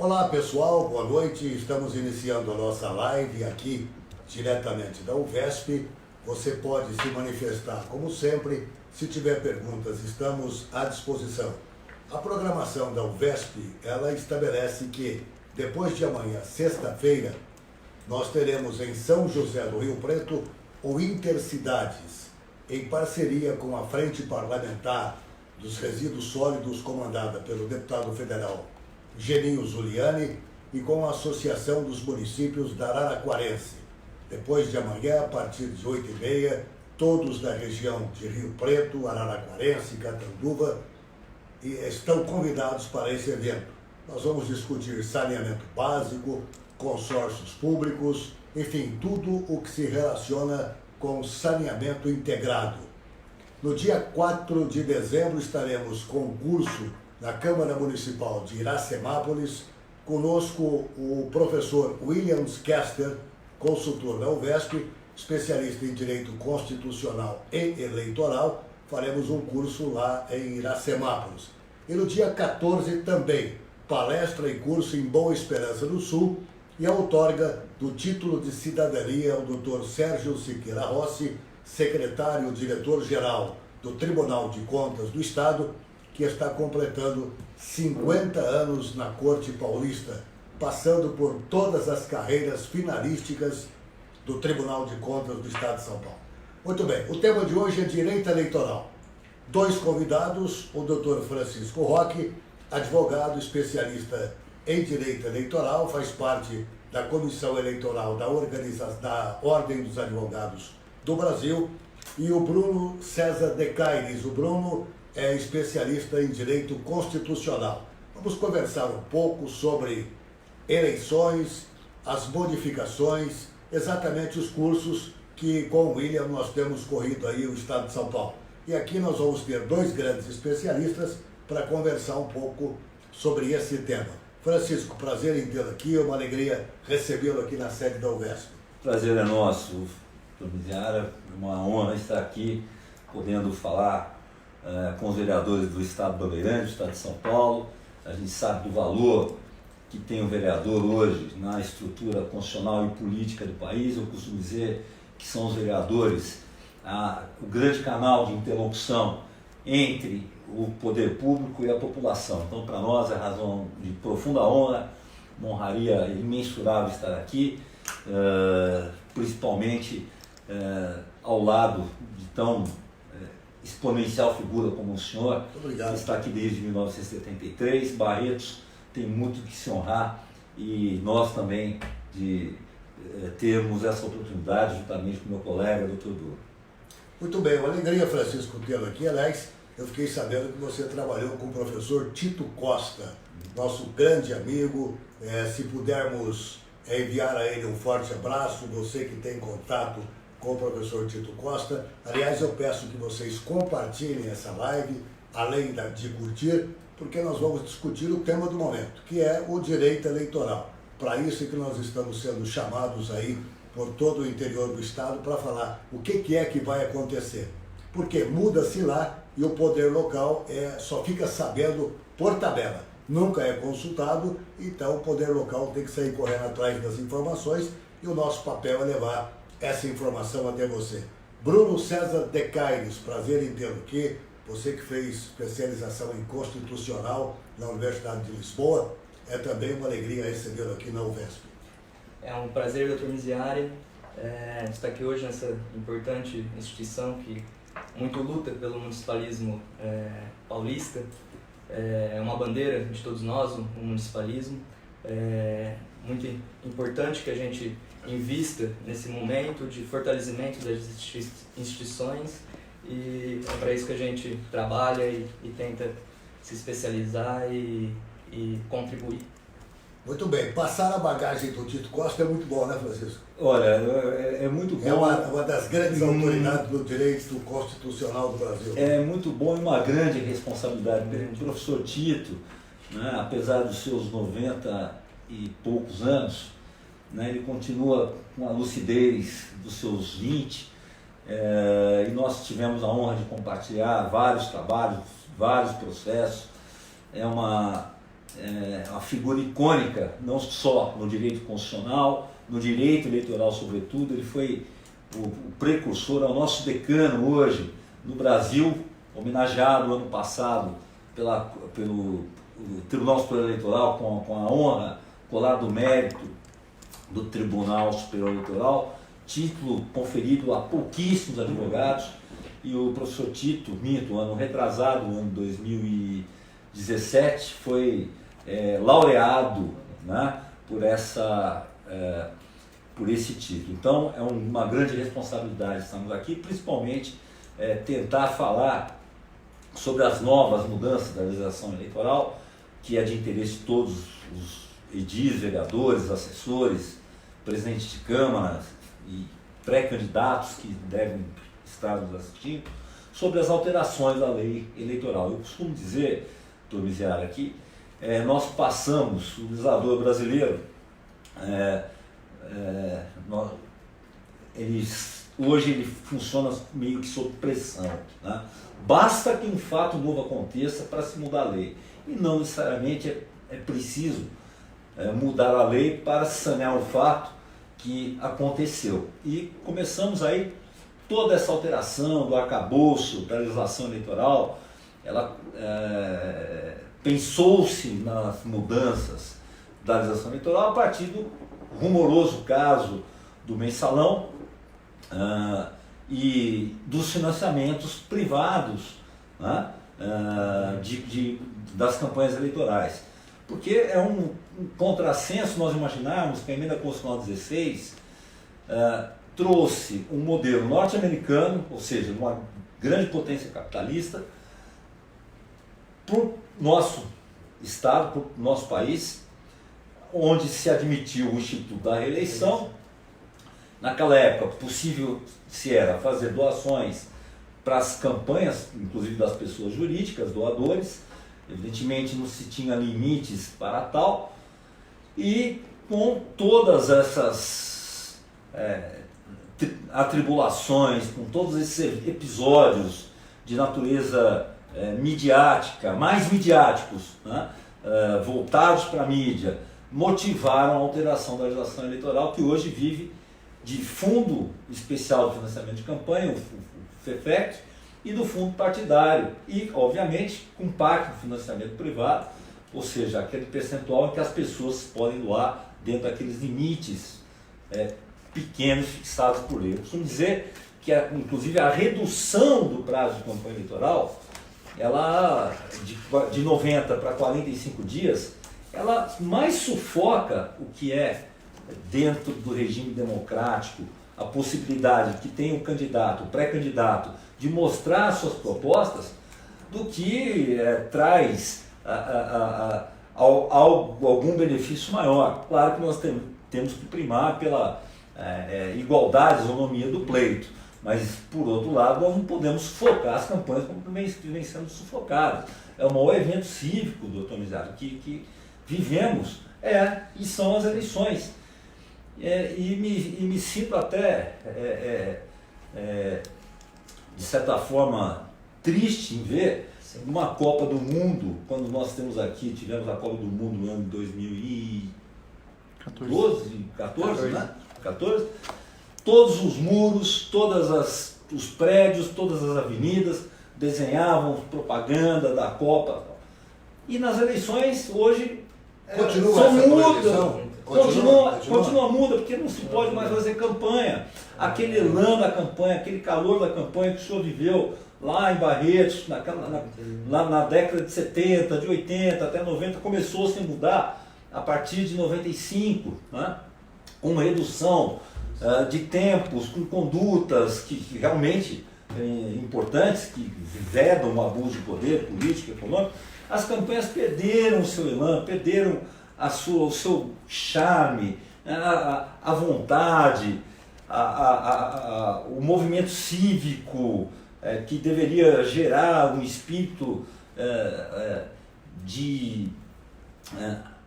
Olá pessoal, boa noite. Estamos iniciando a nossa live aqui diretamente da UVESP. Você pode se manifestar como sempre. Se tiver perguntas, estamos à disposição. A programação da UVESP, ela estabelece que depois de amanhã, sexta-feira, nós teremos em São José do Rio Preto o Intercidades, em parceria com a Frente Parlamentar dos Resíduos Sólidos, comandada pelo deputado federal Geninho Zuliani, e com a Associação dos Municípios da Araraquarense. Depois de amanhã, a partir de 8h30, todos da região de Rio Preto, Araraquarense, Catanduva, estão convidados para esse evento. Nós vamos discutir saneamento básico, consórcios públicos, enfim, tudo o que se relaciona com saneamento integrado. No dia 4 de dezembro estaremos com um curso na Câmara Municipal de Iracemápolis, conosco o professor Williams Kester, consultor da UVESP, especialista em Direito Constitucional e Eleitoral. Faremos um curso lá em Iracemápolis. E no dia 14 também, palestra e curso em Boa Esperança do Sul, e a outorga do título de cidadania ao Dr. Sérgio Siqueira Rossi, secretário-diretor-geral do Tribunal de Contas do Estado, que está completando 50 anos na Corte Paulista, passando por todas as carreiras finalísticas do Tribunal de Contas do Estado de São Paulo. Muito bem, o tema de hoje é direito eleitoral. Dois convidados, o Dr. Francisco Roque, advogado especialista em direito eleitoral, faz parte da Comissão Eleitoral da Ordem dos Advogados do Brasil, e o Bruno César de Caires. O Bruno é especialista em direito constitucional. Vamos conversar um pouco sobre eleições, as modificações, exatamente os cursos que com o William nós temos corrido aí o Estado de São Paulo. E aqui nós vamos ter dois grandes especialistas para conversar um pouco sobre esse tema. Francisco, prazer em tê-lo aqui, é uma alegria recebê-lo aqui na sede da UVESP. Prazer é nosso, Tomiziara, é uma honra estar aqui, podendo falar com os vereadores do Estado do Bandeirante, do Estado de São Paulo. A gente sabe do valor que tem o vereador hoje na estrutura constitucional e política do país. Eu costumo dizer que são os vereadores o grande canal de interlocução entre o poder público e a população. Então, para nós é razão de profunda honra, uma honraria imensurável estar aqui, principalmente ao lado de tão exponencial figura como o senhor, que está aqui desde 1973. Barretos tem muito que se honrar, e nós também de termos essa oportunidade juntamente com o meu colega, Dr. Duro. Muito bem, uma alegria, Francisco, tê-lo aqui. Aliás, eu fiquei sabendo que você trabalhou com o professor Tito Costa, nosso grande amigo. Se pudermos enviar a ele um forte abraço, você que tem contato com o professor Tito Costa. Aliás, eu peço que vocês compartilhem essa live, além de curtir, porque nós vamos discutir o tema do momento, que é o direito eleitoral. Para isso é que nós estamos sendo chamados aí por todo o interior do Estado para falar o que é que vai acontecer. Porque muda-se lá e o poder local só fica sabendo por tabela. Nunca é consultado, então o poder local tem que sair correndo atrás das informações, e o nosso papel é levar essa informação até você. Bruno César de Caires, prazer em tê-lo aqui. Você que fez especialização em Constitucional na Universidade de Lisboa, é também uma alegria recebê-lo aqui na UVESP. É um prazer, doutor Miziari, estar aqui hoje nessa importante instituição que muito luta pelo municipalismo paulista. É uma bandeira de todos nós, o municipalismo. É muito importante que a gente invista nesse momento de fortalecimento das instituições, e é para isso que a gente trabalha e tenta se especializar e contribuir. Muito bem, passar a bagagem do Tito Costa é muito bom, né, Francisco? Olha, é muito bom. É uma das grandes autoridades do direito constitucional do Brasil. É muito bom e uma grande responsabilidade. O professor Tito, né, apesar dos seus 90 e poucos anos, né, ele continua com a lucidez dos seus 20, e nós tivemos a honra de compartilhar vários trabalhos, vários processos. É uma uma figura icônica, não só no direito constitucional, no direito eleitoral sobretudo. Ele foi o precursor, ao nosso decano hoje no Brasil, homenageado ano passado pelo Tribunal Superior Eleitoral com a honra, colar do mérito do Tribunal Superior Eleitoral, título conferido a pouquíssimos advogados. E o professor Tito Minto, ano retrasado, ano 2017, foi laureado, né, por esse título. Então é uma grande responsabilidade estarmos aqui, principalmente tentar falar sobre as novas mudanças da legislação eleitoral, que é de interesse de todos os edis, vereadores, assessores, presidentes de câmaras e pré-candidatos que devem estar nos assistindo, sobre as alterações da lei eleitoral. Eu costumo dizer, doutor Miziara, que nós passamos, o legislador brasileiro, hoje ele funciona meio que sob pressão, né? Basta que um fato novo aconteça para se mudar a lei, e não necessariamente é preciso mudar a lei para sanear o fato que aconteceu. E começamos aí toda essa alteração do arcabouço da legislação eleitoral. Ela pensou-se nas mudanças da legislação eleitoral a partir do rumoroso caso do mensalão e dos financiamentos privados, né, das campanhas eleitorais. Porque é um contrassenso nós imaginarmos que a emenda constitucional 16 trouxe um modelo norte-americano, ou seja, uma grande potência capitalista, para o nosso Estado, para o nosso país, onde se admitiu o Instituto da Reeleição. Naquela época, possível se era fazer doações para as campanhas, inclusive das pessoas jurídicas, doadores. Evidentemente não se tinha limites para tal, e com todas essas atribulações, com todos esses episódios de natureza midiática, mais midiáticos, né, voltados para a mídia, motivaram a alteração da legislação eleitoral, que hoje vive de Fundo Especial de Financiamento de Campanha, o FEFEC, e do fundo partidário, e obviamente com parte do financiamento privado, ou seja, aquele percentual em que as pessoas podem doar dentro daqueles limites pequenos fixados por lei. Eu costumo dizer que inclusive a redução do prazo de campanha eleitoral, ela de 90 para 45 dias, ela mais sufoca o que é, dentro do regime democrático, a possibilidade de que tenha um candidato, pré-candidato, de mostrar suas propostas, do que traz algum benefício maior. Claro que nós temos que primar pela igualdade, isonomia do pleito, mas, por outro lado, nós não podemos sufocar as campanhas como vem sendo sufocadas. É o maior evento cívico, doutor Miziara, que vivemos, e são as eleições. E me sinto até, de certa forma, triste em ver uma Copa do Mundo, quando nós tivemos a Copa do Mundo no ano de 2014, né? 14, todos os muros, os prédios, todas as avenidas desenhavam propaganda da Copa. E nas eleições, hoje, continua muda, porque não se pode mais fazer campanha. Aquele elan da campanha, aquele calor da campanha que o senhor viveu lá em Barretos, lá na década de 70, de 80 até 90, começou -se a mudar a partir de 95, né? Com redução de tempos, com condutas que realmente importantes, que vedam o abuso de poder político, econômico. As campanhas perderam o seu elan, perderam o seu charme, a vontade, o movimento cívico que deveria gerar um espírito de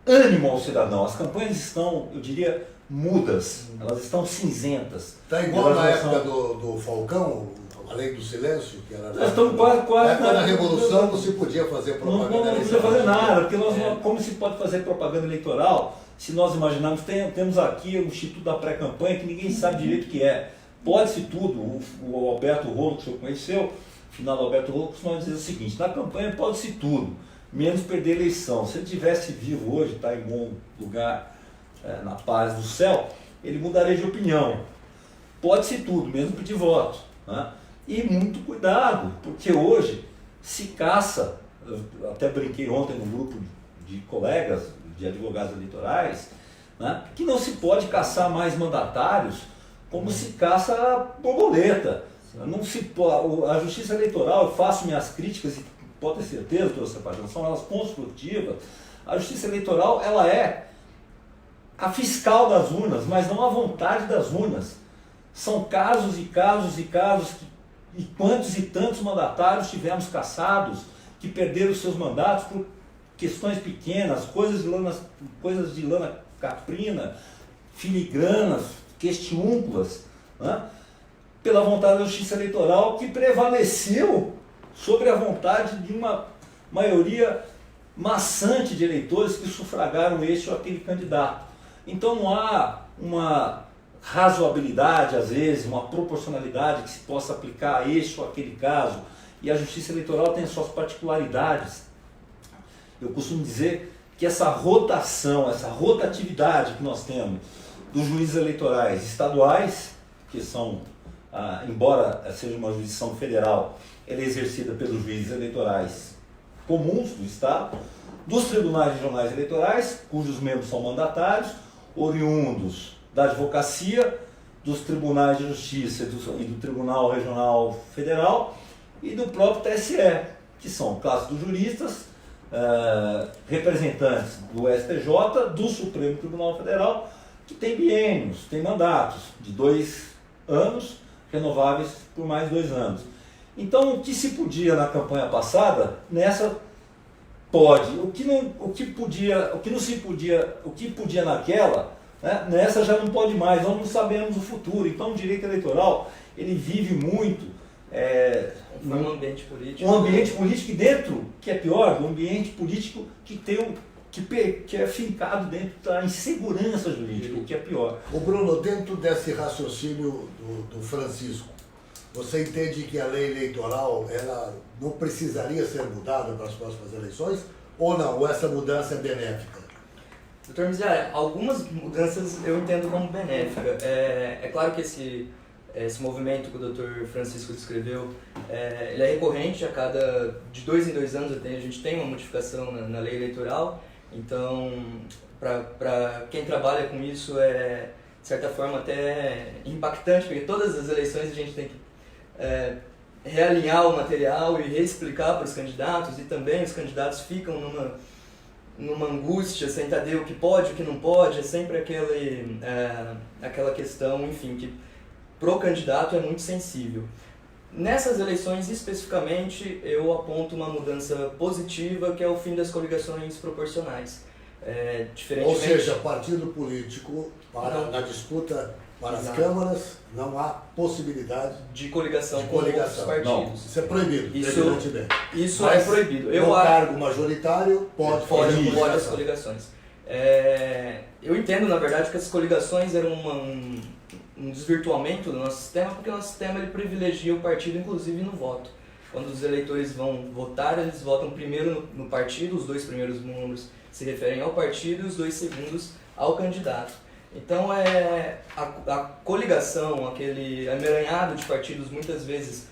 ânimo ao cidadão. As campanhas estão, eu diria, mudas, elas estão cinzentas. Está igual na época do Falcão, a lei do silêncio, que era nós estamos quase na época da Revolução não se podia fazer propaganda. Não precisa fazer nada, porque como se pode fazer propaganda eleitoral se nós imaginarmos, temos aqui o Instituto da Pré-Campanha, que ninguém sabe direito o que é. Pode-se tudo, o Alberto Rolo, que o senhor conheceu, o final do Alberto Rolo, costuma dizer o seguinte: na campanha pode-se tudo, menos perder a eleição. Se ele estivesse vivo hoje, está em bom lugar, na paz do céu, ele mudaria de opinião. Pode-se tudo, menos pedir voto, né? E muito cuidado, porque hoje se caça, eu até brinquei ontem no grupo de colegas, de advogados eleitorais, né, que não se pode caçar mais mandatários como se caça borboleta. Não se pode, a justiça eleitoral, eu faço minhas críticas e pode ter certeza, doutor Sebastião, são elas construtivas. A justiça eleitoral, ela é a fiscal das urnas, mas não a vontade das urnas. São casos e casos e casos, e quantos e tantos mandatários tivemos caçados, que perderam seus mandatos por questões pequenas, coisas de lana caprina, filigranas, questiúnculas, né? Pela vontade da justiça eleitoral, que prevaleceu sobre a vontade de uma maioria maçante de eleitores que sufragaram este ou aquele candidato. Então não há uma razoabilidade, às vezes, uma proporcionalidade que se possa aplicar a este ou aquele caso, e a justiça eleitoral tem suas particularidades. Eu costumo dizer que essa rotação, essa rotatividade que nós temos dos juízes eleitorais estaduais, que são, embora seja uma jurisdição federal, ela é exercida pelos juízes eleitorais comuns do Estado, dos tribunais regionais eleitorais, cujos membros são mandatários, oriundos da advocacia, dos tribunais de justiça e do Tribunal Regional Federal e do próprio TSE, que são classe dos juristas, representantes do STJ, do Supremo Tribunal Federal, que tem biênios, tem mandatos de 2 anos, renováveis por mais 2 anos. Então, o que se podia na campanha passada, nessa pode. O que podia naquela, né, nessa já não pode mais. Nós não sabemos o futuro. Então, o direito eleitoral, ele vive muito um ambiente político. Um ambiente político e dentro, que é pior, um ambiente político que tem que é fincado dentro da insegurança jurídica, o que é pior. O Bruno, dentro desse raciocínio do Francisco, você entende que a lei eleitoral ela não precisaria ser mudada para as próximas eleições ou não? Ou essa mudança é benéfica? Doutor Miziara, algumas mudanças eu entendo como benéfica. É claro que esse movimento que o doutor Francisco descreveu, ele é recorrente, de 2 em 2 anos a gente tem uma modificação na lei eleitoral. Então, para quem trabalha com isso, de certa forma até impactante, porque todas as eleições a gente tem que realinhar o material e reexplicar para os candidatos, e também os candidatos ficam numa angústia sem entender o que pode, o que não pode, é sempre aquela questão, enfim, que pro candidato é muito sensível. Nessas eleições, especificamente, eu aponto uma mudança positiva, que é o fim das coligações proporcionais. Ou seja, partido político, na disputa para as câmaras, não há possibilidade de coligação com outros partidos. Não, isso é proibido, isso é proibido. No cargo majoritário, pode as coligações. Eu entendo, na verdade, que as coligações eram um desvirtuamento do nosso sistema, porque o nosso sistema ele privilegia o partido, inclusive no voto. Quando os eleitores vão votar, eles votam primeiro no partido, os 2 primeiros números se referem ao partido e os 2 segundos ao candidato. Então, a coligação, aquele emaranhado de partidos, muitas vezes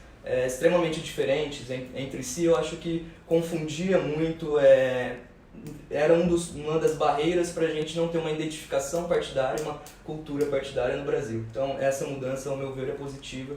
extremamente diferentes entre si, eu acho que confundia muito, era uma das barreiras para a gente não ter uma identificação partidária, uma cultura partidária no Brasil. Então, essa mudança, ao meu ver, é positiva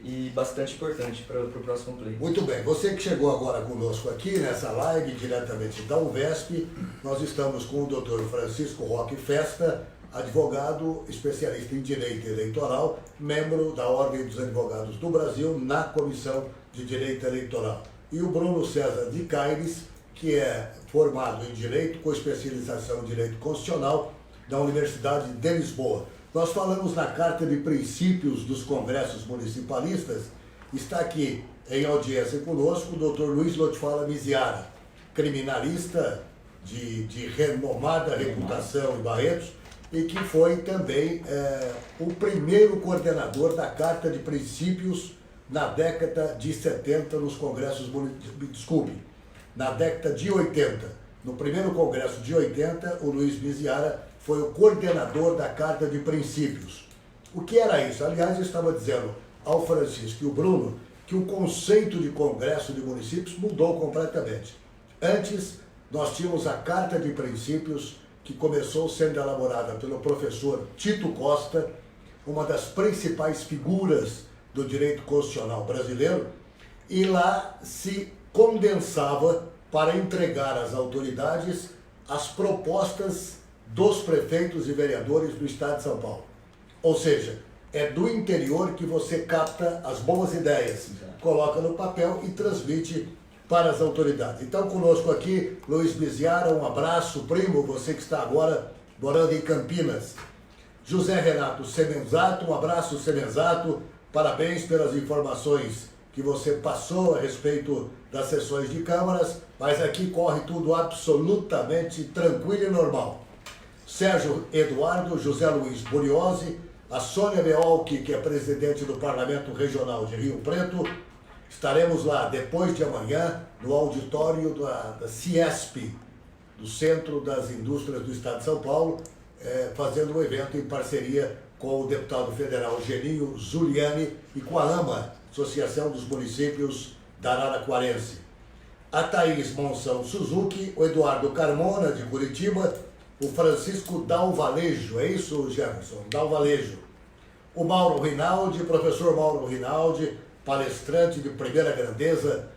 e bastante importante para o próximo pleito. Muito bem, você que chegou agora conosco aqui nessa live, diretamente da UVESP, nós estamos com o Dr. Francisco Roque Festa, advogado especialista em direito eleitoral, membro da Ordem dos Advogados do Brasil na Comissão de Direito Eleitoral. E o Bruno César de Caires, que é formado em Direito com especialização em Direito Constitucional da Universidade de Lisboa. Nós falamos na Carta de Princípios dos Congressos Municipalistas está aqui em audiência conosco o Dr. Luiz Lotfala Miziara, criminalista de renomada reputação em Barretos, e que foi também o primeiro coordenador da Carta de Princípios na década de 70 nos congressos, na década de 80. No primeiro congresso de 80, o Luiz Miziara foi o coordenador da Carta de Princípios. O que era isso? Aliás, eu estava dizendo ao Francisco e o Bruno que o conceito de Congresso de Municípios mudou completamente. Antes, nós tínhamos a Carta de Princípios, que começou sendo elaborada pelo professor Tito Costa, uma das principais figuras do direito constitucional brasileiro, e lá se condensava para entregar às autoridades as propostas dos prefeitos e vereadores do Estado de São Paulo. Ou seja, é do interior que você capta as boas ideias, coloca no papel e transmite para as autoridades. Então, conosco aqui, Luiz Miziara, um abraço, primo, você que está agora morando em Campinas. José Renato Semenzato, um abraço, Semenzato, parabéns pelas informações que você passou a respeito das sessões de câmaras, mas aqui corre tudo absolutamente tranquilo e normal. Sérgio Eduardo, José Luiz Buriose, a Sônia Beolchi, que é presidente do Parlamento Regional de Rio Preto. Estaremos lá depois de amanhã no auditório da Ciesp, do Centro das Indústrias do Estado de São Paulo, fazendo um evento em parceria com o deputado federal Geninho Zuliani e com a AMA, Associação dos Municípios da Araraquarense. A Thaís Monção Suzuki, o Eduardo Carmona, de Curitiba, o Francisco Dalvalejo, é isso, Jefferson? Dalvalejo. O Mauro Rinaldi, professor Mauro Rinaldi, palestrante de primeira grandeza,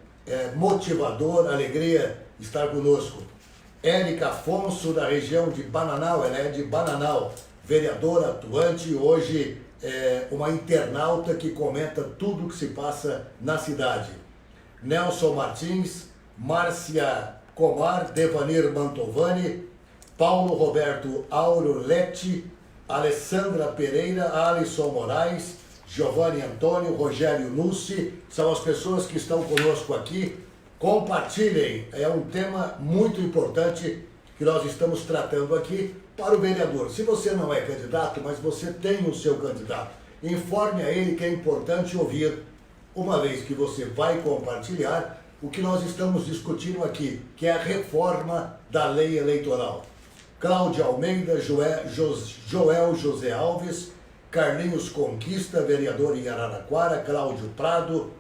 motivador, alegria estar conosco. Érica Afonso, da região de Bananal, ela é de Bananal, vereadora atuante, hoje uma internauta que comenta tudo o que se passa na cidade. Nelson Martins, Márcia Comar, Devanir Mantovani, Paulo Roberto Auro Letti, Alessandra Pereira, Alisson Moraes, Giovanni Antônio, Rogério Nussi, são as pessoas que estão conosco aqui. Compartilhem, é um tema muito importante que nós estamos tratando aqui para o vereador. Se você não é candidato, mas você tem o seu candidato, informe a ele que é importante ouvir, uma vez que você vai compartilhar, o que nós estamos discutindo aqui, que é a reforma da lei eleitoral. Cláudia Almeida, Joel José Alves, Carlinhos Conquista, vereador em Araraquara, Cláudio Prado,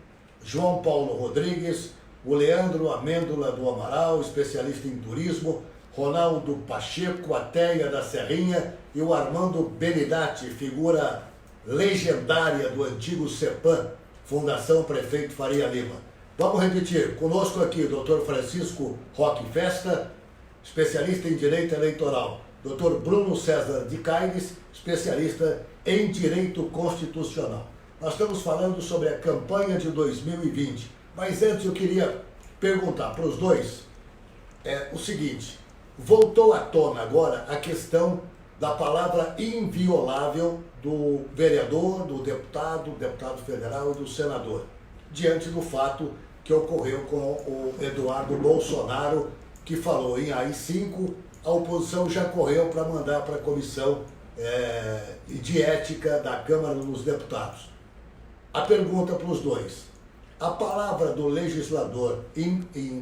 João Paulo Rodrigues, o Leandro Amêndola do Amaral, especialista em turismo, Ronaldo Pacheco, a Teia da Serrinha e o Armando Benidati, figura legendária do antigo CEPAM, Fundação Prefeito Faria Lima. Vamos repetir, conosco aqui o Dr. Francisco Roque Festa, especialista em Direito Eleitoral, Dr. Bruno César de Caires, especialista em Direito Constitucional. Nós estamos falando sobre a campanha de 2020, mas antes eu queria perguntar para os dois o seguinte: voltou à tona agora a questão da palavra inviolável do vereador, do deputado federal e do senador, diante do fato que ocorreu com o Eduardo Bolsonaro, que falou em AI-5, a oposição já correu para mandar para a Comissão de Ética da Câmara dos Deputados. A pergunta para os dois: a palavra do legislador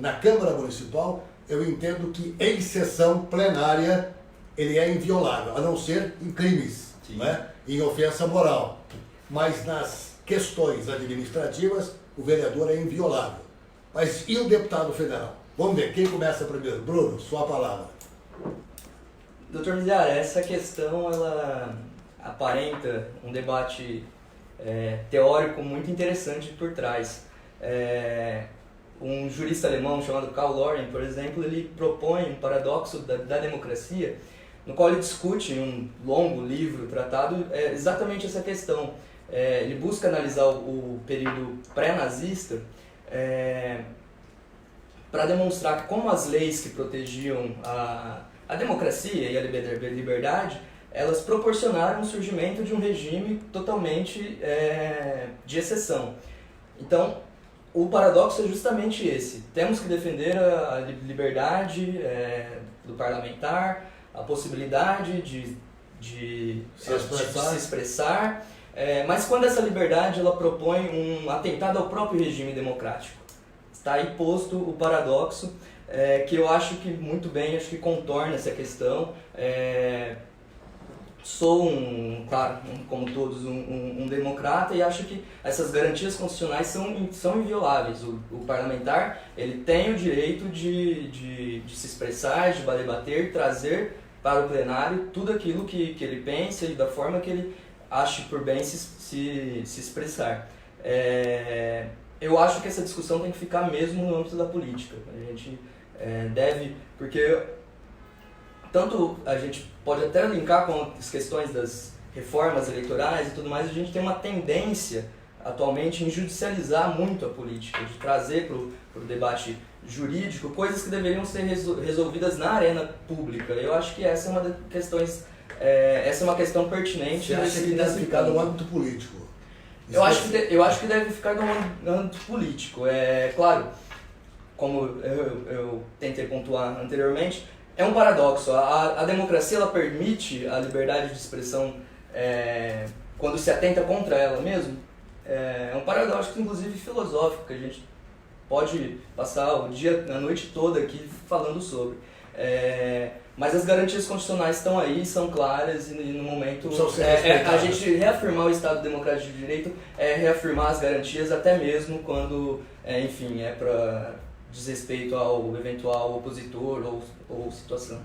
na Câmara Municipal, eu entendo que em sessão plenária ele é inviolável, a não ser em crimes, né? Em ofensa moral. Mas nas questões administrativas, o vereador é inviolável. Mas e o deputado federal? Vamos ver, quem começa primeiro? Bruno, sua palavra. Doutor Miziara, essa questão ela aparenta um debate teórico muito interessante por trás. Um jurista alemão chamado Karl Loren, por exemplo, ele propõe um paradoxo da democracia, no qual ele discute em um longo livro, tratado, exatamente essa questão. Ele busca analisar o período pré-nazista para demonstrar que como as leis que protegiam a democracia e a liberdade, elas proporcionaram o surgimento de um regime totalmente de exceção. Então, o paradoxo é justamente esse. Temos que defender a liberdade do parlamentar, a possibilidade de se expressar, mas quando essa liberdade ela propõe um atentado ao próprio regime democrático. Está aí posto o paradoxo, que eu acho que muito bem, acho que contorna essa questão. Sou, claro, como todos, um democrata e acho que essas garantias constitucionais são invioláveis. O parlamentar ele tem o direito de se expressar, de debater, trazer para o plenário tudo aquilo que ele pensa e da forma que ele ache por bem se expressar. Eu acho que essa discussão tem que ficar mesmo no âmbito da política. A gente deve, porque tanto a gente pode até linkar com as questões das reformas eleitorais e tudo mais, a gente tem uma tendência atualmente em judicializar muito a política, de trazer para o debate jurídico coisas que deveriam ser resolvidas na arena pública. Eu acho que essa é uma das questões, essa é uma questão pertinente. Você acha que deve ficar no âmbito político? Eu acho que deve ficar no âmbito político. Claro, como eu tentei pontuar anteriormente, é um paradoxo. A democracia ela permite a liberdade de expressão quando se atenta contra ela mesmo. É um paradoxo, inclusive, filosófico, que a gente pode passar o dia, a noite toda aqui falando sobre. Mas as garantias constitucionais estão aí, são claras e no momento a gente reafirmar o Estado Democrático de Direito é reafirmar as garantias até mesmo quando, enfim, para desrespeito ao eventual opositor ou situação.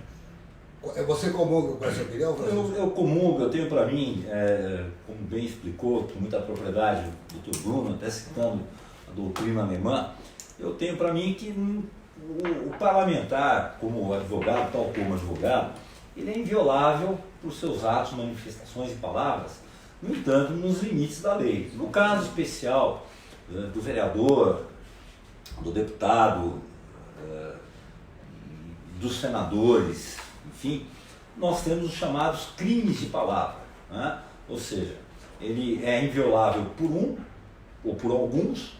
Você comunga com essa opinião, Francisco? Eu comungo, eu tenho para mim, como bem explicou com muita propriedade o Dr. Bruno, até citando a doutrina alemã, eu tenho para mim que o parlamentar, como advogado, tal como advogado, ele é inviolável por seus atos, manifestações e palavras, no entanto, nos limites da lei. No caso especial do vereador, do deputado, dos senadores, enfim, nós temos os chamados crimes de palavra, né? Ou seja, ele é inviolável por um ou por alguns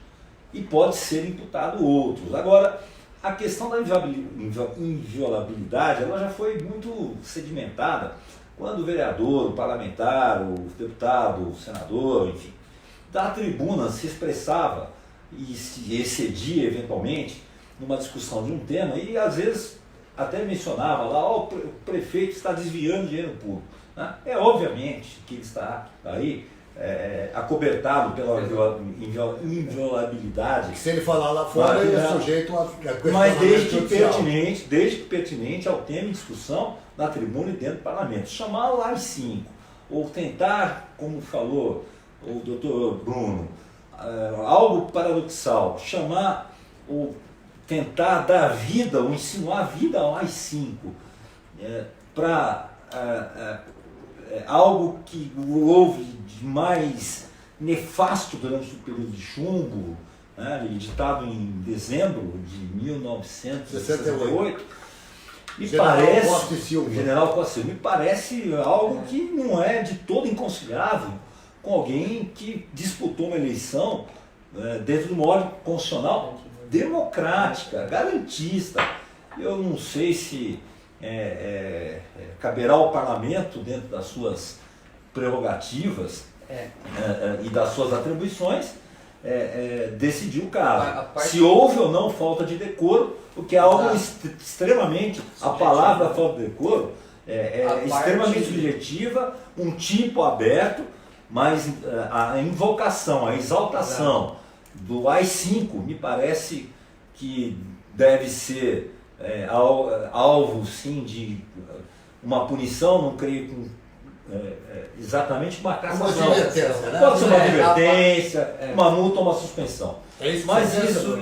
e pode ser imputado outros. Agora, a questão da inviolabilidade ela já foi muito sedimentada quando o vereador, o parlamentar, o deputado, o senador, enfim, da tribuna se expressava e se excedia eventualmente numa discussão de um tema e às vezes até mencionava lá, o prefeito está desviando dinheiro público, né? Obviamente que ele está aí acobertado pela inviolabilidade. Se ele falar lá fora, ele é sujeito a mas desde que pertinente ao tema em discussão na tribuna e dentro do parlamento. Chamar lá as 5, ou tentar, como falou o doutor Bruno, algo paradoxal, chamar ou tentar dar vida ou insinuar vida às 5 para algo que houve de mais nefasto durante o período de chumbo, né, editado em dezembro de 1968, General Costa Silva, me parece algo que não é de todo inconciliável com alguém que disputou uma eleição dentro de uma ordem constitucional democrática, garantista. Eu não sei se caberá ao parlamento, dentro das suas prerrogativas e das suas atribuições, decidir o caso. Se houve ou não falta de decoro, porque é algo extremamente, a palavra falta de decoro é extremamente subjetiva, um tipo aberto, mas a invocação, a exaltação do AI-5 me parece que deve ser alvo sim de uma punição, não creio com exatamente uma cassação. Pode ser uma advertência, uma multa ou uma suspensão. Mas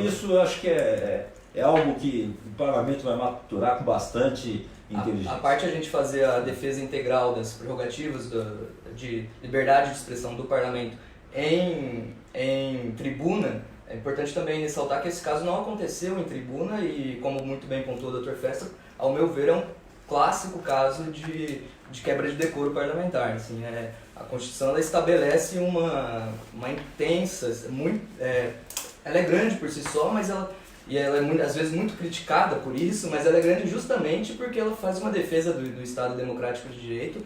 isso eu acho que é algo que o parlamento vai maturar com bastante inteligência. A parte a gente fazer a defesa integral das prerrogativas de liberdade de expressão do parlamento em tribuna, é importante também ressaltar que esse caso não aconteceu em tribuna e, como muito bem pontuou o Dr. Festa, ao meu ver é um clássico caso de quebra de decoro parlamentar. Assim, A Constituição ela estabelece uma intensa, ela é grande por si só, mas ela é às vezes muito criticada por isso, mas ela é grande justamente porque ela faz uma defesa do Estado Democrático de Direito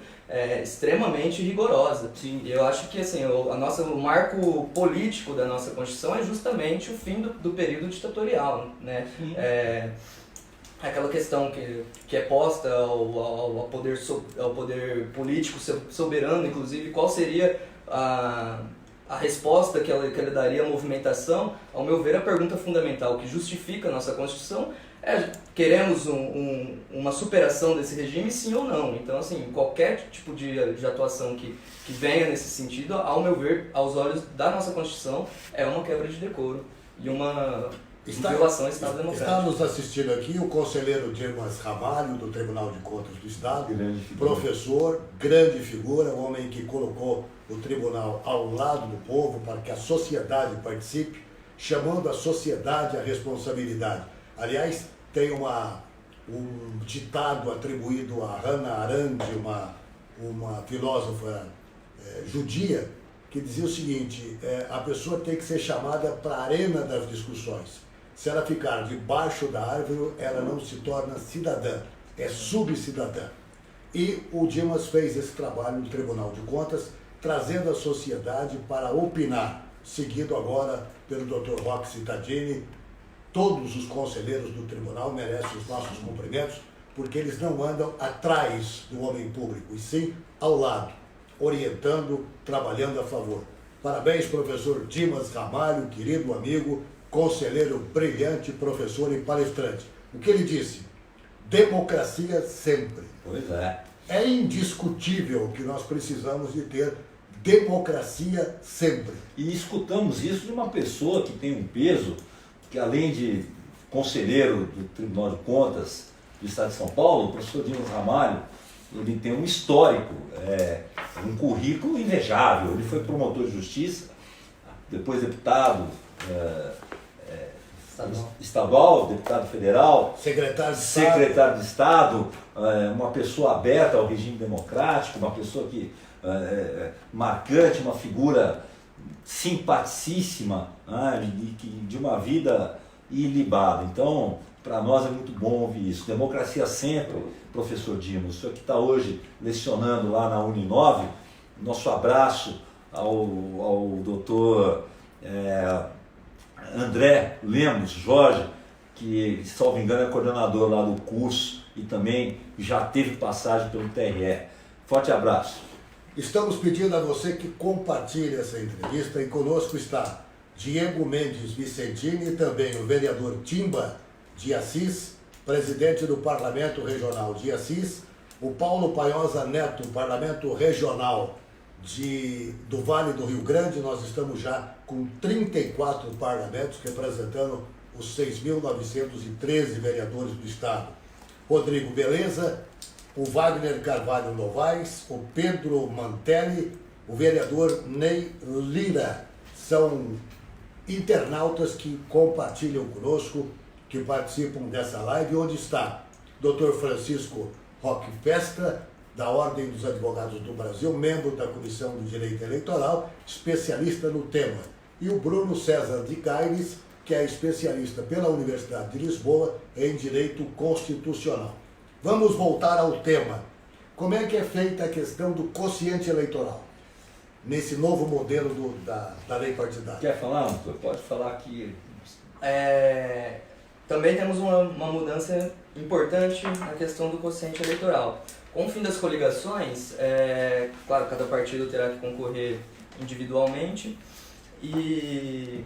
extremamente rigorosa. Sim. E eu acho que assim, o marco político da nossa Constituição é justamente o fim do período ditatorial, né? Aquela questão que é posta ao poder político soberano, inclusive, qual seria a resposta que ele daria à movimentação. Ao meu ver, a pergunta fundamental que justifica a nossa Constituição é: queremos uma superação desse regime, sim ou não? Então, assim, qualquer tipo de atuação que venha nesse sentido, ao meu ver, aos olhos da nossa Constituição, é uma quebra de decoro e uma violação ao Estado Democrático. Está nos assistindo aqui o conselheiro Dimas Ramalho, do Tribunal de Contas do Estado, professor, grande figura, um homem que colocou o tribunal ao lado do povo para que a sociedade participe, chamando a sociedade à responsabilidade. Aliás, tem um ditado atribuído a Hannah Arendt, uma filósofa judia, que dizia o seguinte: a pessoa tem que ser chamada para a arena das discussões. Se ela ficar debaixo da árvore, ela não se torna cidadã, é subcidadã. E o Dimas fez esse trabalho no Tribunal de Contas, trazendo a sociedade para opinar, seguido agora pelo Dr. Roque Cittadini. Todos os conselheiros do tribunal merecem os nossos cumprimentos, porque eles não andam atrás do homem público, e sim ao lado, orientando, trabalhando a favor. Parabéns, professor Dimas Ramalho, querido amigo, conselheiro brilhante, professor e palestrante. O que ele disse? Democracia sempre. Pois é. É indiscutível que nós precisamos de ter democracia sempre. E escutamos isso de uma pessoa que tem um peso, que além de conselheiro do Tribunal de Contas do Estado de São Paulo, o professor Dimas Ramalho, ele tem um histórico, um currículo invejável. Ele foi promotor de justiça, depois deputado estadual, deputado federal, secretário de Estado, uma pessoa aberta ao regime democrático, uma pessoa que marcante, uma figura simpaticíssima, de uma vida ilibada. Então, para nós é muito bom ouvir isso. Democracia sempre, professor Dimas. O senhor que está hoje lecionando lá na Uninove, nosso abraço ao doutor André Lemos Jorge, que, salvo engano, é coordenador lá do curso e também já teve passagem pelo TRE. Forte abraço. Estamos pedindo a você que compartilhe essa entrevista, e conosco está Diego Mendes Vicentini e também o vereador Timba de Assis, presidente do Parlamento Regional de Assis, o Paulo Paiosa Neto, Parlamento Regional do Vale do Rio Grande. Nós estamos já com 34 parlamentos representando os 6.913 vereadores do Estado. Rodrigo Beleza, o Wagner Carvalho Novaes, o Pedro Mantelli, o vereador Ney Lira. São internautas que compartilham conosco, que participam dessa live, onde está Dr. Francisco Roque Festa, da Ordem dos Advogados do Brasil, membro da Comissão do Direito Eleitoral, especialista no tema, e o Bruno César de Caires, que é especialista pela Universidade de Lisboa em Direito Constitucional. Vamos voltar ao tema. Como é que é feita a questão do quociente eleitoral nesse novo modelo da lei partidária? Quer falar, doutor? Pode falar aqui. Também temos uma mudança importante na questão do quociente eleitoral. Com o fim das coligações, claro, cada partido terá que concorrer individualmente, e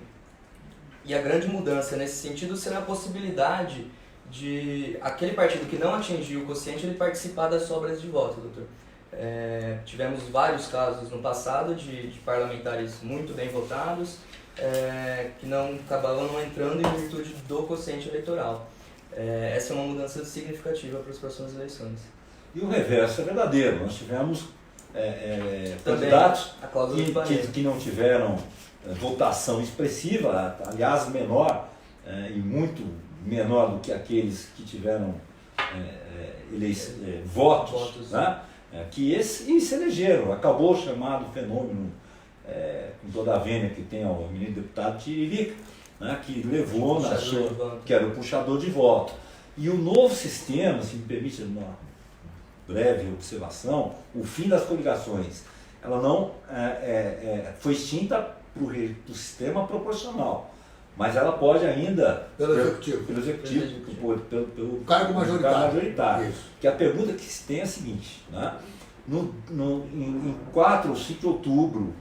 a grande mudança nesse sentido será a possibilidade de aquele partido que não atingiu o quociente ele participar das sobras de voto, doutor. Tivemos vários casos no passado de parlamentares muito bem votados, que acabavam não entrando em virtude do quociente eleitoral. Essa é uma mudança significativa para as próximas eleições. E o reverso é verdadeiro. Nós tivemos candidatos que não tiveram votação expressiva, aliás, menor, e muito menor do que aqueles que tiveram votos, né? e se elegeram. Acabou o chamado fenômeno, com toda a vênia que tem ao menino deputado Tiririca, né, que levou que era o puxador de voto. E o novo sistema, se me permite uma breve observação, o fim das coligações, ela não foi extinta para o sistema proporcional, mas ela pode ainda, pelo executivo, pelo cargo majoritário. Que a pergunta que se tem é a seguinte, né? Em 4 ou 5 de outubro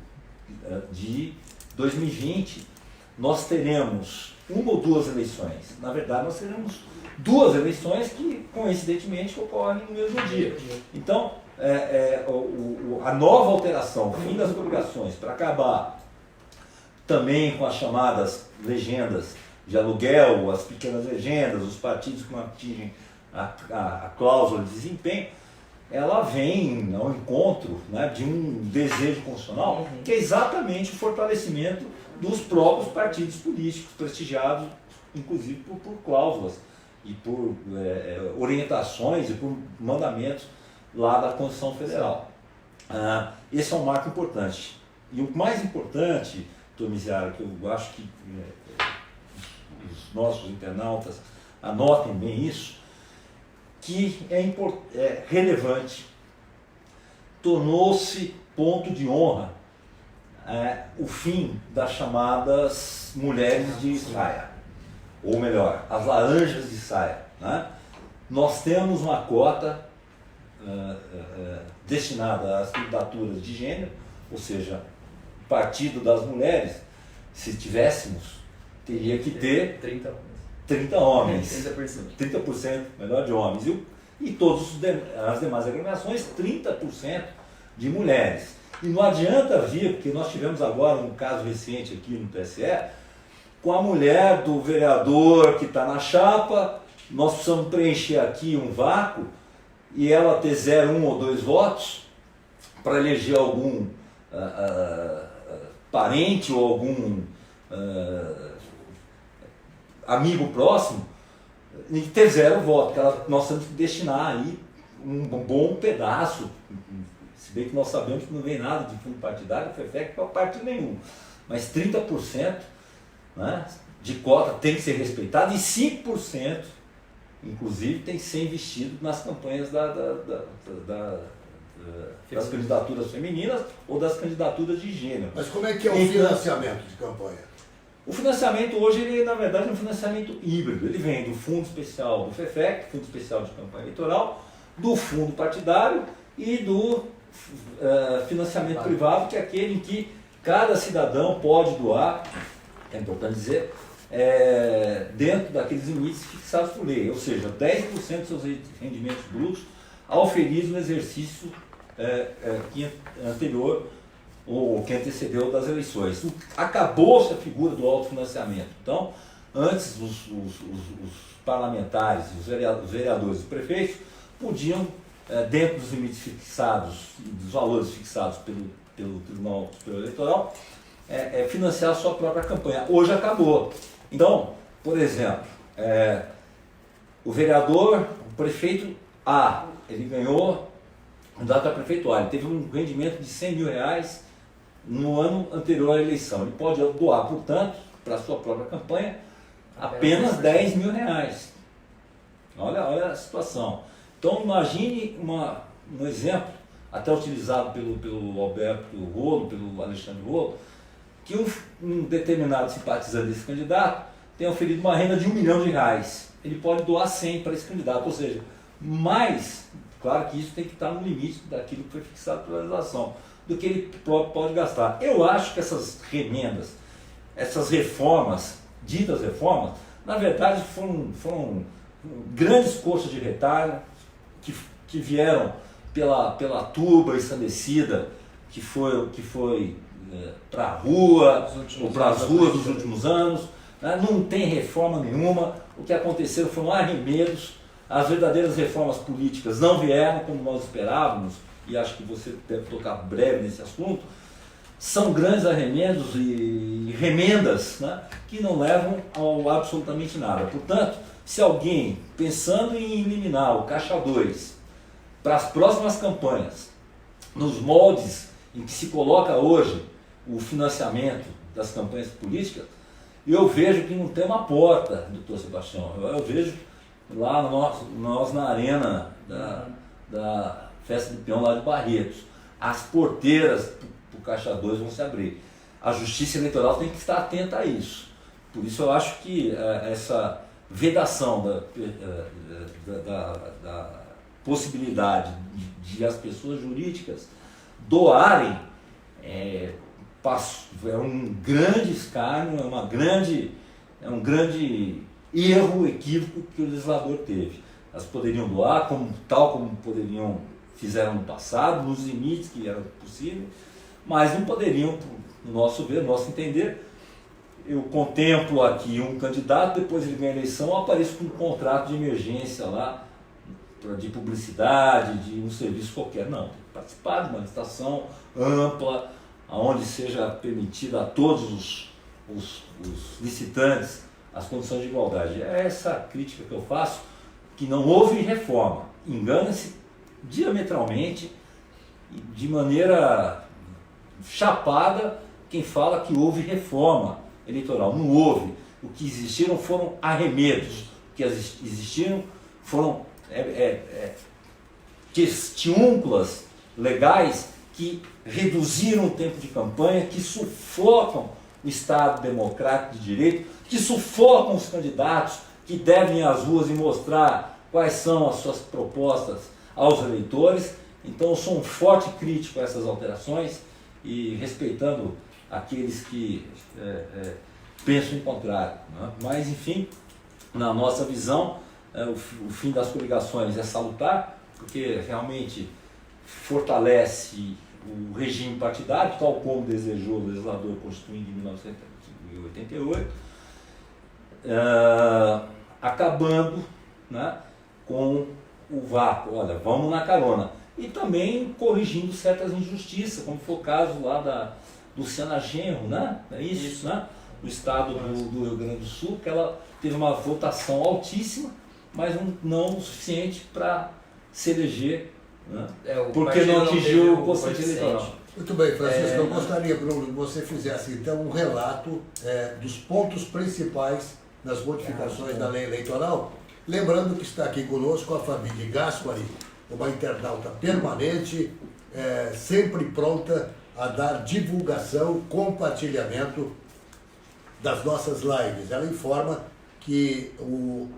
de 2020, nós teremos 1 ou 2 eleições. Na verdade, nós teremos 2 eleições que, coincidentemente, ocorrem no mesmo dia. Então, a nova alteração, o fim das coligações, para acabar também com as chamadas legendas de aluguel, as pequenas legendas, os partidos que não atingem a cláusula de desempenho, ela vem ao encontro, né, de um desejo constitucional, que é exatamente o fortalecimento dos próprios partidos políticos, prestigiados, inclusive por cláusulas e por orientações e por mandamentos lá da Constituição Federal. Esse é um marco importante. E o mais importante, Tomiziara, que eu acho que os nossos internautas anotem bem isso, que é relevante, tornou-se ponto de honra o fim das chamadas mulheres de saia, ou melhor, as laranjas de saia, né? Nós temos uma cota destinada às candidaturas de gênero, ou seja, o partido das mulheres, se tivéssemos, teria que ter 30 homens, 30% melhor de homens, e todas as demais agremiações, 30% de mulheres. E não adianta vir, porque nós tivemos agora um caso recente aqui no TSE, com a mulher do vereador que está na chapa, nós precisamos preencher aqui um vácuo, e ela ter 0, 1 ou 2 votos, para eleger algum parente ou algum amigo próximo, e ter 0 votos, porque nós temos que destinar aí um bom pedaço, se bem que nós sabemos que não vem nada de fundo partidário, FEFEC para partido nenhum, mas 30%, né, de cota tem que ser respeitado, e 5%, inclusive, tem que ser investido nas campanhas das candidaturas femininas ou das candidaturas de gênero. Mas como é que é o financiamento de campanha? O financiamento hoje, ele, na verdade, é um financiamento híbrido. Ele vem do Fundo Especial do FEFEC, Fundo Especial de Campanha Eleitoral, do Fundo Partidário e do financiamento privado, que é aquele em que cada cidadão pode doar, é importante dizer, dentro daqueles limites fixados por lei, ou seja, 10% dos seus rendimentos brutos auferidos no exercício anterior ou que antecedeu das eleições. Acabou-se a figura do autofinanciamento. Então, antes os parlamentares, os vereadores e prefeitos podiam, dentro dos limites fixados, dos valores fixados pelo Tribunal Superior Eleitoral, financiar a sua própria campanha. Hoje acabou. Então, por exemplo, o vereador, o prefeito A, ele ganhou um data prefeituário, teve um rendimento de R$100 mil no ano anterior à eleição. Ele pode doar, portanto, para a sua própria campanha, apenas R$10 mil. Olha a situação. Então, imagine um exemplo, até utilizado pelo Alberto Rolo, pelo Alexandre Rolo, que um determinado simpatizante desse candidato tem oferido uma renda de R$1 milhão. Ele pode doar 100 para esse candidato, ou seja, mais, claro que isso tem que estar no limite daquilo que foi fixado pela legislação, do que ele próprio pode gastar. Eu acho que essas remendas, essas reformas, ditas reformas, na verdade foram grandes coxas de retalho que vieram pela turba ensandecida que foi para a rua, ou para as ruas dos últimos anos, né? Não tem reforma nenhuma, o que aconteceu foram arremedos, as verdadeiras reformas políticas não vieram como nós esperávamos, e acho que você deve tocar breve nesse assunto, são grandes arremedos e remendas, né, que não levam a absolutamente nada. Portanto, se alguém, pensando em eliminar o Caixa 2, para as próximas campanhas, nos moldes em que se coloca hoje o financiamento das campanhas políticas, eu vejo que não tem uma porta, doutor Sebastião. Eu vejo lá nós na arena da Festa do Peão lá de Barretos, as porteiras para o Caixa 2 vão se abrir. A Justiça Eleitoral tem que estar atenta a isso. Por isso eu acho que essa vedação da possibilidade de as pessoas jurídicas doarem é um grande escárnio, é um grande erro, equívoco que o legislador teve. Elas poderiam doar, tal como fizeram no passado, nos limites que era possível, mas não poderiam, no nosso ver, no nosso entender. Eu contemplo aqui um candidato, depois ele ganha a eleição, eu apareço com um contrato de emergência lá, de publicidade, de um serviço qualquer. Não, tem que participar de uma licitação ampla, onde seja permitida a todos os licitantes as condições de igualdade. É essa crítica que eu faço, que não houve reforma. Engana-se diametralmente, de maneira chapada, quem fala que houve reforma eleitoral. Não houve. O que existiram foram arremedos. O que existiram foram questiúnculas legais que reduziram o tempo de campanha, que sufocam o Estado democrático de direito, que sufocam os candidatos que devem ir às ruas e mostrar quais são as suas propostas aos eleitores. Então eu sou um forte crítico a essas alterações e respeitando aqueles que pensam em contrário, né? Mas enfim, na nossa visão, o fim das coligações é salutar, porque realmente fortalece o regime partidário, tal como desejou o legislador constituinte em 1988, acabando, né, com o vácuo. Olha, vamos na carona. E também corrigindo certas injustiças, como foi o caso lá da Luciana Genro, né? É isso, né? No estado do Rio Grande do Sul, que ela teve uma votação altíssima, mas não o suficiente para se eleger, né? Porque não atingiu o quociente eleitoral. Muito bem, Francisco, eu gostaria, Bruno, que você fizesse então um relato dos pontos principais nas modificações da lei eleitoral, lembrando que está aqui conosco a Fabi de Gaspari, uma internauta permanente, sempre pronta a dar divulgação, compartilhamento das nossas lives. Ela informa que o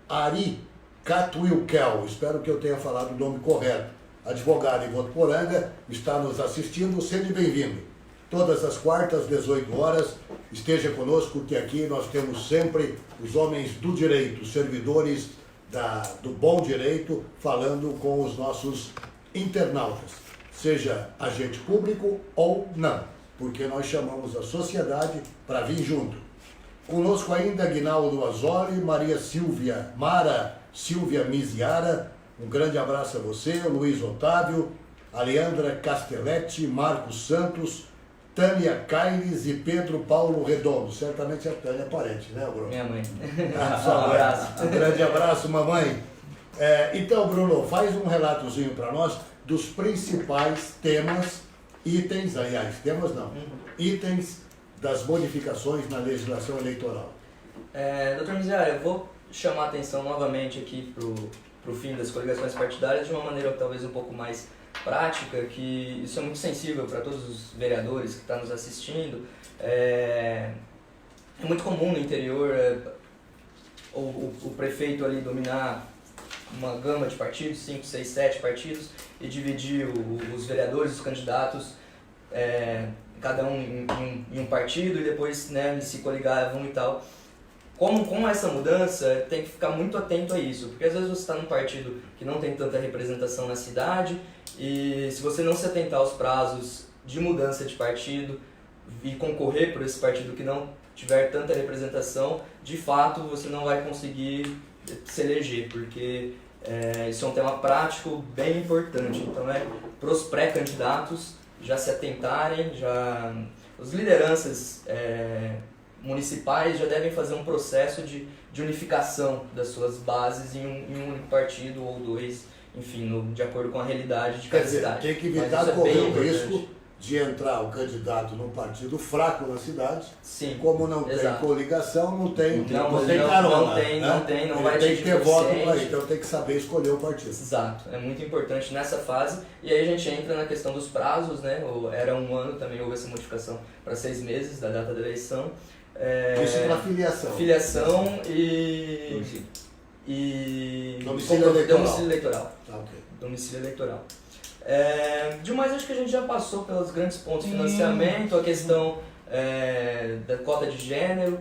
Ari Catuilkel, espero que eu tenha falado o nome correto, advogado em Votuporanga, está nos assistindo. Seja bem-vindo. Todas as quartas, 18 horas, esteja conosco, que aqui nós temos sempre os homens do direito, os servidores do bom direito, falando com os nossos internautas, seja agente público ou não, porque nós chamamos a sociedade para vir junto. Conosco ainda Aguinaldo Azori, Mara Silvia Miziara, um grande abraço a você, Luiz Otávio, Aleandra Castelletti, Marcos Santos, Tânia Caires e Pedro Paulo Redondo. Certamente a Tânia é parente, né, Bruno? Minha mãe. Sua mãe. Um grande abraço, mamãe. Então, Bruno, faz um relatozinho para nós dos principais itens, aliás, temas não, itens das modificações na legislação eleitoral. Doutor Miziara, eu vou chamar a atenção novamente aqui para o fim das coligações partidárias de uma maneira talvez um pouco mais prática, que isso é muito sensível para todos os vereadores que estão nos assistindo. É muito comum no interior o prefeito ali dominar uma gama de partidos, 5, 6, 7 partidos, e dividir os vereadores, os candidatos, cada um em um partido, e depois, né, se coligavam e tal. Com essa mudança, tem que ficar muito atento a isso, porque às vezes você está num partido que não tem tanta representação na cidade, e se você não se atentar aos prazos de mudança de partido e concorrer por esse partido que não tiver tanta representação, de fato você não vai conseguir se eleger, porque isso é um tema prático bem importante. Então para os pré-candidatos já se atentarem, as lideranças municipais já devem fazer um processo de unificação das suas bases em um único partido ou dois, enfim, de acordo com a realidade de Quer cada dizer, cidade. tem que Mas evitar isso é correr bem o importante. risco de entrar o candidato num partido fraco na cidade. Sim, Como não exato. tem coligação, não tem Não carona. não Ele vai tem atingir que ter o voto suficiente. para ir, então tem que saber escolher o partido. Exato, é muito importante nessa fase. E aí a gente entra na questão dos prazos, né? Era 1 ano, também houve essa modificação para 6 meses da data da eleição. Isso para filiação. Filiação Domicílio eleitoral. Domicílio eleitoral. Tá, ok. Domicílio eleitoral. Demais, acho que a gente já passou pelos grandes pontos: financiamento, a questão da cota de gênero,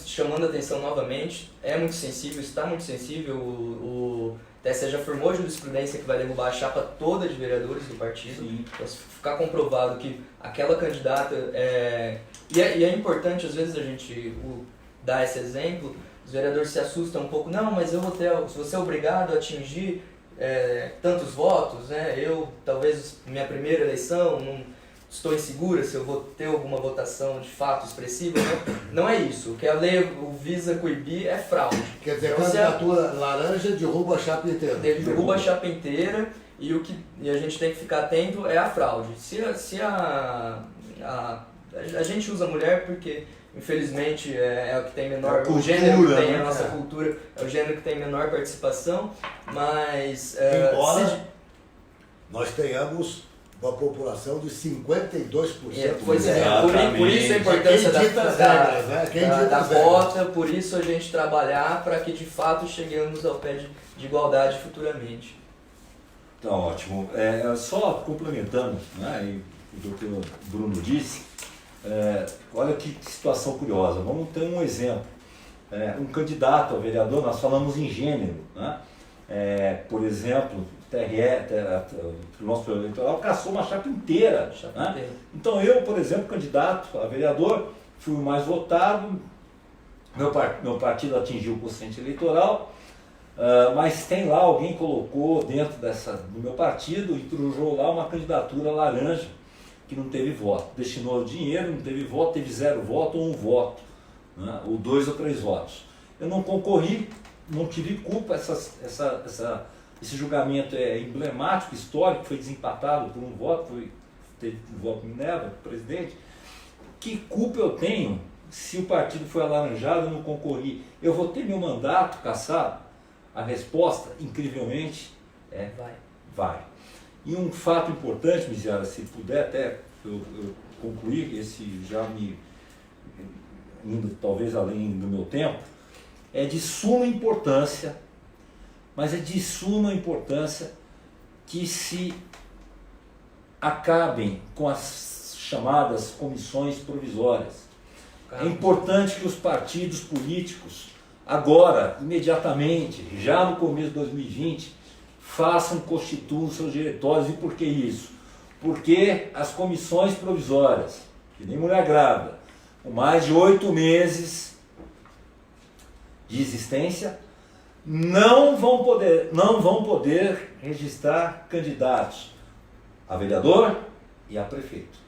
chamando a atenção novamente, é muito sensível, está muito sensível. O TSE já formou jurisprudência que vai derrubar a chapa toda de vereadores do partido. Então, se ficar comprovado que aquela candidata e é importante, às vezes, a gente dar esse exemplo. Os vereadores se assustam um pouco: não, mas eu vou ser obrigado a atingir tantos votos, né? Talvez minha primeira eleição, não estou insegura se eu vou ter alguma votação de fato expressiva. Não é isso. O que a lei visa coibir é fraude. Quer dizer, Então, candidatura laranja derruba a chapa inteira. derruba a chapa inteira, e a gente tem que ficar atento é a fraude. A gente usa mulher porque, infelizmente, é o que tem menor, cultura, o gênero que tem né? a nossa cultura, é o gênero que tem menor participação, mas Embora nós tenhamos uma população de 52%. pois é, Exatamente. por isso a importância Quem dita as regras, né? Quem dita da as regras. cota, por isso a gente trabalhar para que de fato cheguemos ao pé de igualdade futuramente. Então, ótimo. Só complementando, né, o que o Bruno disse, olha que situação curiosa. Vamos ter um exemplo. Um candidato a vereador, nós falamos em gênero, né? Por exemplo, o nosso Tribunal Eleitoral caçou uma chapa inteira. Né? Então eu, por exemplo, candidato a vereador, fui o mais votado, meu partido atingiu o quociente eleitoral, mas tem lá, alguém colocou dentro do meu partido, intrujou lá uma candidatura laranja, que não teve voto. Destinou o dinheiro, não teve voto, teve 0 voto ou 1 voto, né? Ou 2 ou 3 votos. Eu não concorri, não tive culpa, esse julgamento é emblemático, histórico, foi desempatado por 1 voto, teve um voto Minerva, presidente. Que culpa eu tenho se o partido foi alaranjado e eu não concorri? Eu vou ter meu mandato cassado? A resposta, incrivelmente, vai. E um fato importante, Miziara, se puder até eu concluir, esse já indo talvez além do meu tempo, é de suma importância, mas é de suma importância que se acabem com as chamadas comissões provisórias. É importante que os partidos políticos, agora, imediatamente, já no começo de 2020, constituam seus diretórios. E por que isso? Porque as comissões provisórias, que nem mulher grávida, com mais de 8 meses de existência, não vão poder registrar candidatos a vereador e a prefeito.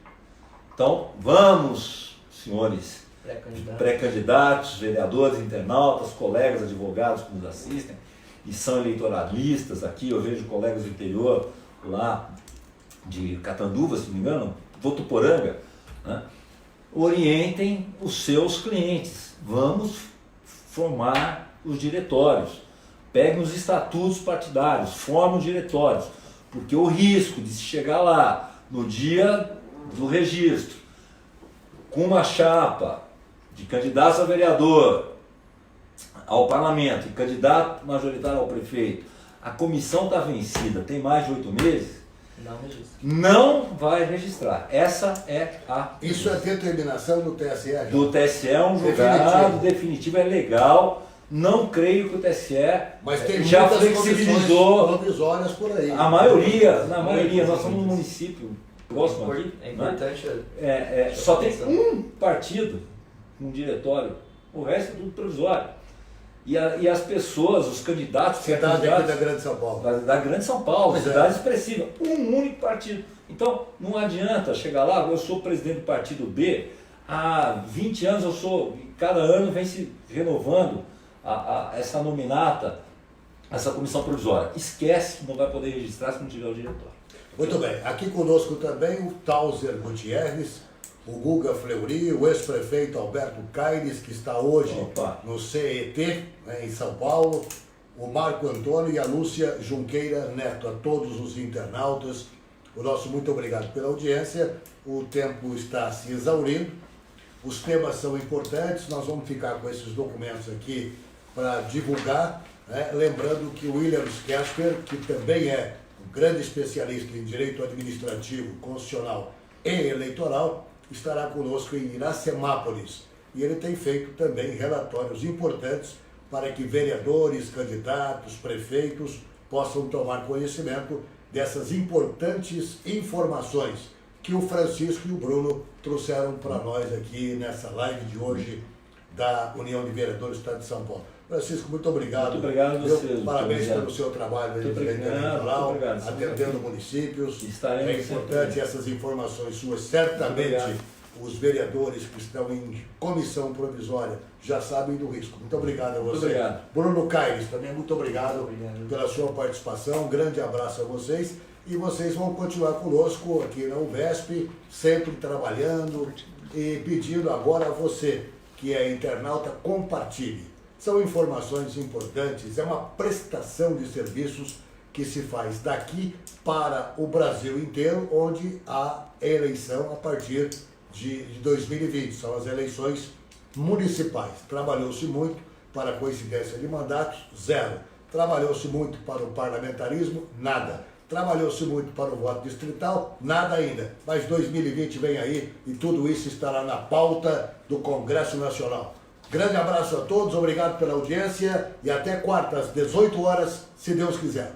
Então, vamos, senhores pré-candidatos, vereadores, internautas, colegas advogados que nos assistem e são eleitoralistas aqui, eu vejo colegas do interior lá de Catanduva, se não me engano, Votuporanga, né? Orientem os seus clientes. Vamos formar os diretórios. Peguem os estatutos partidários, formem os diretórios, porque o risco de se chegar lá no dia do registro com uma chapa de candidato a vereador ao parlamento e candidato majoritário ao prefeito, a comissão está vencida, tem mais de 8 meses, não vai registrar. Essa é a... Isso é determinação do TSE? Já? Do TSE, é um julgado definitivo, é legal. Não creio que o TSE mas tem já muitas flexibilizou provisórias por aí. A maioria, nós somos um município próximo aqui. É importante. Só tem um partido, um diretório, o resto é tudo provisório. E as pessoas, os candidatos... Cidade aqui da Grande São Paulo. Da Grande São Paulo, cidade expressiva. Um único partido. Então, não adianta chegar lá, eu sou presidente do partido B, há 20 anos cada ano vem se renovando essa nominata essa comissão provisória. Esquece que não vai poder registrar se não tiver o diretório. Muito bem, aqui conosco também o Tauser Gutierrez, o Guga Fleury, o ex-prefeito Alberto Caires, que está hoje no CET, né, em São Paulo, o Marco Antônio e a Lúcia Junqueira Neto, a todos os internautas, o nosso muito obrigado pela audiência. O tempo está se exaurindo, os temas são importantes, nós vamos ficar com esses documentos aqui para divulgar, né? Lembrando que o William Casper, que também é um grande especialista em direito administrativo, constitucional e eleitoral, estará conosco em Iracemápolis. E ele tem feito também relatórios importantes para que vereadores, candidatos, prefeitos possam tomar conhecimento dessas importantes informações que o Francisco e o Bruno trouxeram para nós aqui nessa live de hoje da União de Vereadores do Estado de São Paulo. Francisco, muito obrigado. Muito obrigado a vocês. Parabéns pelo seu trabalho eleitoral, atendendo municípios. É importante essas informações suas. Certamente os vereadores que estão em comissão provisória já sabem do risco. Muito obrigado a você. Muito obrigado. Bruno Caires, também muito obrigado pela sua participação. Um grande abraço a vocês. E vocês vão continuar conosco aqui na UVESP, sempre trabalhando e pedindo agora a você, que é internauta, compartilhe. São informações importantes, é uma prestação de serviços que se faz daqui para o Brasil inteiro, onde há eleição a partir de 2020, são as eleições municipais. Trabalhou-se muito para a coincidência de mandatos, zero. Trabalhou-se muito para o parlamentarismo, nada. Trabalhou-se muito para o voto distrital, nada ainda. Mas 2020 vem aí e tudo isso estará na pauta do Congresso Nacional. Grande abraço a todos, obrigado pela audiência e até quarta às 18 horas, se Deus quiser.